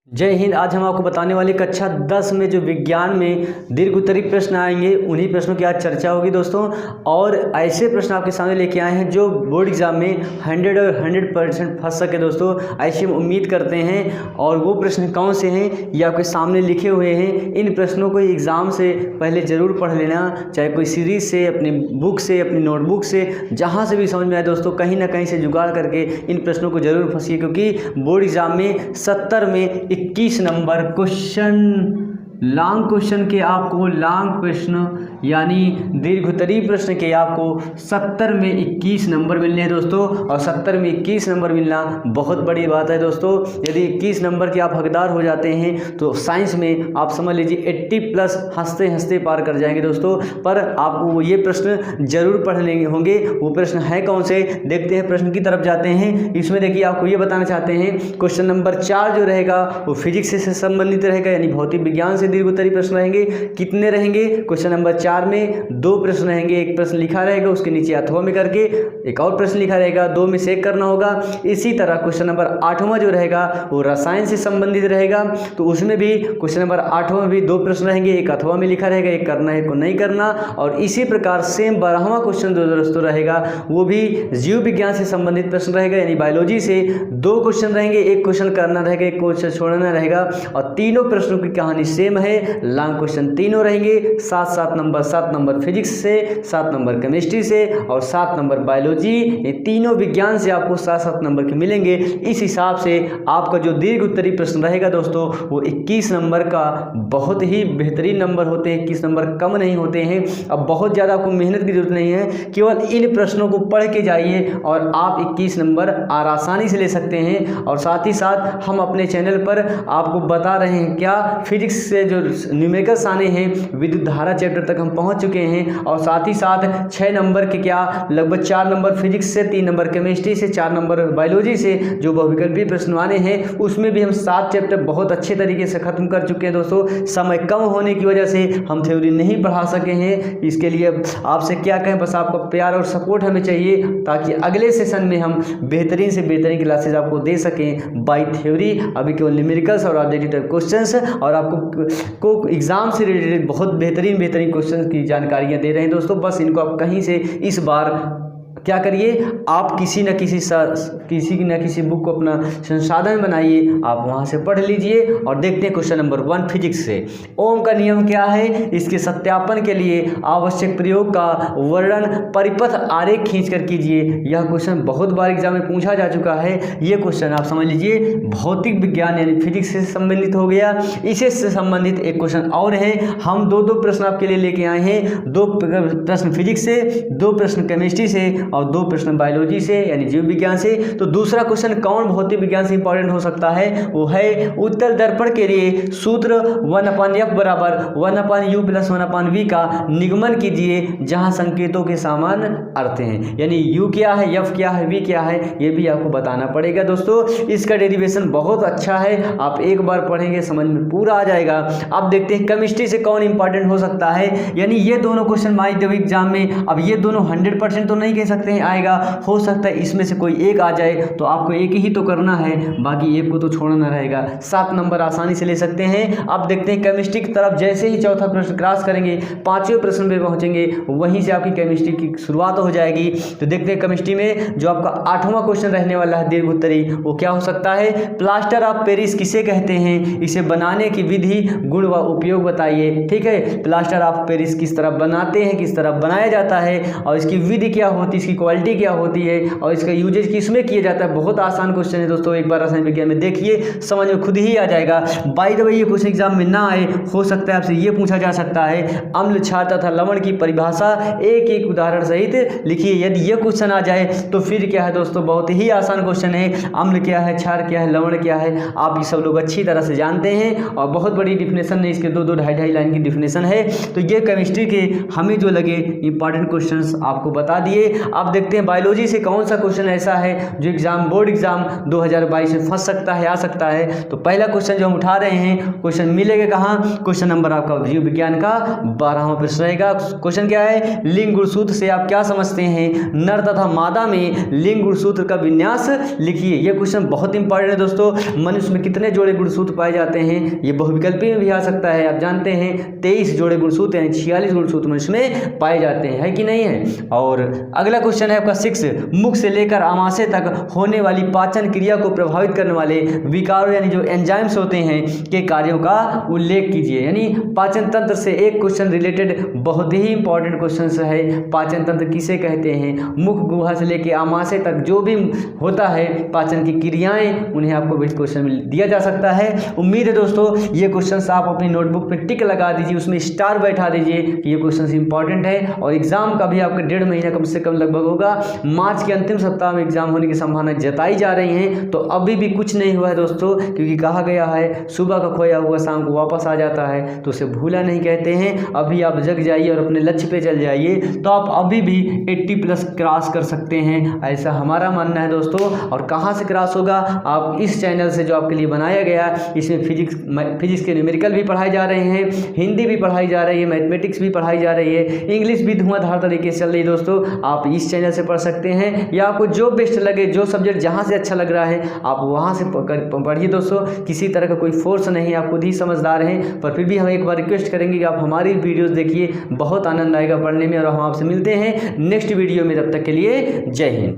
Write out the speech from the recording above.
जय हिंद। आज हम आपको बताने वाले कक्षा 10 में जो विज्ञान में दीर्घ उत्तरीय प्रश्न आएंगे उन्हीं प्रश्नों की आज चर्चा होगी दोस्तों। और ऐसे प्रश्न आपके सामने लेके आए हैं जो बोर्ड एग्जाम में 100 और 100% फंस सके दोस्तों, ऐसी हम उम्मीद करते हैं। और वो प्रश्न कौन से हैं ये आपके सामने लिखे हुए हैं। इन प्रश्नों को एग्ज़ाम से पहले ज़रूर पढ़ लेना, चाहे कोई सीरीज़ से, अपनी बुक से, अपनी नोटबुक से, जहाँ से भी समझ में आए दोस्तों, कहीं ना कहीं से जुगाड़ करके इन प्रश्नों को ज़रूर फंसिए, क्योंकि बोर्ड एग्जाम में 70 में 21 नंबर क्वेश्चन, लॉन्ग क्वेश्चन के आपको, लॉन्ग प्रश्न यानी दीर्घ उत्तरीय प्रश्न के आपको 70 में 21 नंबर मिलने हैं दोस्तों। और 70 में 21 नंबर मिलना बहुत बड़ी बात है दोस्तों। यदि 21 नंबर के आप हकदार हो जाते हैं तो साइंस में आप समझ लीजिए 80+ हंसते हंसते पार कर जाएंगे दोस्तों। पर आपको ये प्रश्न जरूर पढ़ लेंगे होंगे। वो प्रश्न है कौन से, देखते हैं, प्रश्न की तरफ जाते हैं। इसमें देखिए आपको ये बताना चाहते हैं, क्वेश्चन नंबर 4 जो रहेगा वो फिजिक्स से संबंधित रहेगा, यानी भौतिक विज्ञान से दीर्घ उत्तरीय प्रश्न रहेंगे। कितने रहेंगे? क्वेश्चन नंबर 4 में 2 प्रश्न रहेंगे। एक प्रश्न लिखा रहेगा, उसके नीचे अथवा में करके एक और प्रश्न लिखा रहेगा, 2 में से एक करना होगा। इसी तरह क्वेश्चन नंबर 8वां जो रहेगा वो रसायन से संबंधित रहेगा, तो उसमें भी क्वेश्चन नंबर 8वां में भी 2 प्रश्न रहेंगे, एक अथवा में लिखा रहेगा, एक करना है, एक को नहीं करना। और इसी प्रकार सेम 12वां क्वेश्चन जो दोस्तों रहेगा वो भी जीव विज्ञान से संबंधित प्रश्न रहेगा, यानी बायोलॉजी से 2 क्वेश्चन रहेंगे, एक क्वेश्चन करना रहेगा, एक क्वेश्चन छोड़ना रहेगा। और तीनों प्रश्नों की कहानी सेम है, लॉन्ग क्वेश्चन तीनों रहेंगे। 7 नंबर 7 नंबर फिजिक्स से, 7 नंबर केमिस्ट्री से और 7 नंबर बायोलॉजी, ये तीनों विज्ञान से आपको 7-7 नंबर के मिलेंगे। इस हिसाब से आपका जो दीर्घ उत्तरीय प्रश्न रहेगा दोस्तों वो 21 नंबर का बहुत ही बेहतरीन नंबर होते हैं। 21 नंबर कम नहीं होते हैं। अब बहुत ज़्यादा आपको मेहनत की जरूरत नहीं है, केवल इन प्रश्नों को पढ़ के जाइए और आप 21 नंबर आसानी से ले सकते हैं। और साथ ही साथ हम अपने चैनल पर आपको बता रहे हैं क्या, फिजिक्स से जो न्यूमेरिकल्स आने हैं, विद्युत धारा चैप्टर तक हम पहुंच चुके हैं। और साथ ही साथ 6 नंबर के क्या, लगभग 4 नंबर फिजिक्स से, 3 नंबर केमिस्ट्री से, 4 नंबर बायोलॉजी से जो बहुविकल्पीय प्रश्न आने हैं उसमें भी हम 7 चैप्टर बहुत अच्छे तरीके से ख़त्म कर चुके हैं दोस्तों। समय कम होने की वजह से हम थ्योरी नहीं पढ़ा सके हैं। इसके लिए आपसे क्या कहें, बस आपका प्यार और सपोर्ट हमें चाहिए ताकि अगले सेशन में हम बेहतरीन से बेहतरीन क्लासेज आपको दे सकें बाई थ्योरी। अभी केवल न्यूमेरिकल्स और ऑब्जेक्टिव क्वेश्चंस और आपको एग्जाम से रिलेटेड बहुत बेहतरीन क्वेश्चन की जानकारियां दे रहे हैं दोस्तों। बस इनको आप कहीं से इस बार क्या करिए, आप किसी न किसी बुक को अपना संसाधन बनाइए, आप वहाँ से पढ़ लीजिए। और देखते हैं क्वेश्चन नंबर 1 फिजिक्स से। ओम का नियम क्या है, इसके सत्यापन के लिए आवश्यक प्रयोग का वर्णन परिपथ आरेख खींचकर कीजिए। यह क्वेश्चन बहुत बार एग्जाम में पूछा जा चुका है। ये क्वेश्चन आप समझ लीजिए भौतिक विज्ञान यानी फिजिक्स से संबंधित हो गया। इसे से संबंधित एक क्वेश्चन और है। हम 2 प्रश्न आपके लिए लेके आए हैं, 2 प्रश्न फिजिक्स से, 2 प्रश्न केमिस्ट्री से और 2 प्रश्न बायोलॉजी से यानी जीव विज्ञान से। तो दूसरा क्वेश्चन कौन भौतिक विज्ञान से इंपॉर्टेंट हो सकता है, वो है उत्तल दर्पण के लिए सूत्र 1/f बराबर 1/u + 1/v का निगमन कीजिए जहां संकेतों के समान अर्थ हैं। यानी u क्या है, f क्या है, v क्या है, ये भी आपको बताना पड़ेगा दोस्तों। इसका डेरिवेशन बहुत अच्छा है, आप एक बार पढ़ेंगे समझ में पूरा आ जाएगा। अब देखते हैं केमिस्ट्री से कौन इंपॉर्टेंट हो सकता है। यानी ये दोनों क्वेश्चन माध्यमिक एग्जाम में, अब ये दोनों 100% तो नहीं कह सकते हैं आएगा, हो सकता है इसमें से कोई एक आ जाए, तो आपको एक ही तो करना है, बाकी एक को तो छोड़ना रहेगा। 7 नंबर आसानी से ले सकते हैं। अब देखते हैं केमिस्ट्री की तरफ। जैसे ही चौथा प्रश्न क्रॉस करेंगे 5वें प्रश्न पे पहुंचेंगे, वहीं से आपकी केमिस्ट्री की शुरुआत हो जाएगी। तो देखते हैं केमिस्ट्री में जो आपका 8वां क्वेश्चन रहने वाला है दीर्घ उत्तरीय, वो क्या हो सकता है। प्लास्टर ऑफ पेरिस किसे कहते हैं, इसे बनाने की विधि, गुण व उपयोग बताइए। ठीक है, प्लास्टर ऑफ पेरिस किस तरह बनाते हैं, किस तरह बनाया जाता है और इसकी विधि क्या होती है, इसकी क्वालिटी क्या होती है और इसका यूजेज किसमें किया जाता है। बहुत आसान क्वेश्चन है दोस्तों, एक बार रसायन विज्ञान में देखिए, समझ में खुद ही आ जाएगा। बाय द वे, ये क्वेश्चन एग्जाम में ना आए, हो सकता है आपसे ये पूछा जा सकता है, अम्ल, क्षार तथा लवण की परिभाषा एक उदाहरण सहित लिखिए। यदि ये क्वेश्चन आ जाए तो फिर क्या है दोस्तों, बहुत ही आसान क्वेश्चन है। अम्ल क्या है, क्षार क्या है, लवण क्या है, आप ये सब लोग अच्छी तरह से जानते हैं। और बहुत बड़ी डिफिनेशन है इसके, 2-2, 2.5 लाइन की डिफिनेशन है। तो ये केमिस्ट्री के हमें जो लगे इंपॉर्टेंट क्वेश्चंस आपको बता दिए। अब देखते हैं बायोलॉजी से कौन सा क्वेश्चन ऐसा है जो बोर्ड एग्जाम 2022 में फंस सकता है, आ सकता है। तो पहला क्वेश्चन जो हम उठा रहे हैं, क्वेश्चन मिलेगा कहाँ, क्वेश्चन नंबर आपका जीव विज्ञान का 12वां प्रश्न रहेगा। क्वेश्चन क्या है, लिंग गुणसूत्र से आप क्या समझते हैं, नर तथा मादा में लिंग गुणसूत्र का विन्यास लिखिए। यह क्वेश्चन बहुत इंपॉर्टेंट है दोस्तों। मनुष्य में कितने जोड़े गुणसूत्र पाए जाते हैं, ये बहुविकल्पी में भी आ सकता है। आप जानते हैं 23 जोड़े गुणसूत्र यानी 46 गुणसूत्र मनुष्य में पाए जाते हैं, है कि नहीं है। और अगला क्वेश्चन है आपका 6, मुख से लेकर आमाशय तक होने वाली पाचन क्रिया को प्रभावित करने वाले विकारों यानी जो एंजाइम्स होते हैं के कार्यों का उल्लेख कीजिए। यानी पाचन तंत्र से एक क्वेश्चन रिलेटेड बहुत ही इंपॉर्टेंट क्वेश्चन है। पाचन तंत्र किसे कहते हैं, मुख गुहा से लेकर आमाशय तक जो भी होता है पाचन की क्रियाएं, उन्हें आपको बिट क्वेश्चन दिया जा सकता है। उम्मीद है दोस्तों ये क्वेश्चन आप अपनी नोटबुक पे टिक लगा दीजिए, उसमें स्टार बैठा दीजिए कि ये क्वेश्चन इंपॉर्टेंट है। और एग्जाम का भी आपका 1.5 महीना कम से कम लगभग होगा। मार्च के अंतिम सप्ताह में एग्जाम होने की संभावना जताई जा रही है। तो अभी भी कुछ नहीं हुआ है दोस्तों, क्योंकि कहा गया है सुबह का खोया हुआ शाम को वापस आ जाता है, तो उसे भूला नहीं कहते हैं। अभी आप जग जाइए और अपने लक्ष्य पे चल जाइए, तो आप अभी भी 80+ क्रॉस कर सकते हैं, ऐसा हमारा मानना है दोस्तों। और कहाँ से क्रॉस होगा, आप इस चैनल से जो आपके लिए बनाया गया, इसमें फिजिक्स के न्यूमेरिकल भी पढ़ाए जा रहे हैं, हिंदी भी पढ़ाई जा रही है, मैथमेटिक्स भी पढ़ाई जा रही है, इंग्लिश भी धुआंधार तरीके से चल रही है दोस्तों। आप इस चैनल से पढ़ सकते हैं, या आपको जो बेस्ट लगे, जो सब्जेक्ट जहाँ से अच्छा लग रहा है आप वहाँ से पढ़िए दोस्तों। किसी तरह का कोई फोर्स नहीं, आप खुद ही समझदार हैं। पर फिर भी हम एक बार रिक्वेस्ट करेंगे कि आप हमारी वीडियोस देखिए, बहुत आनंद आएगा पढ़ने में। और हम आपसे मिलते हैं नेक्स्ट वीडियो में, तब तक के लिए जय हिंद।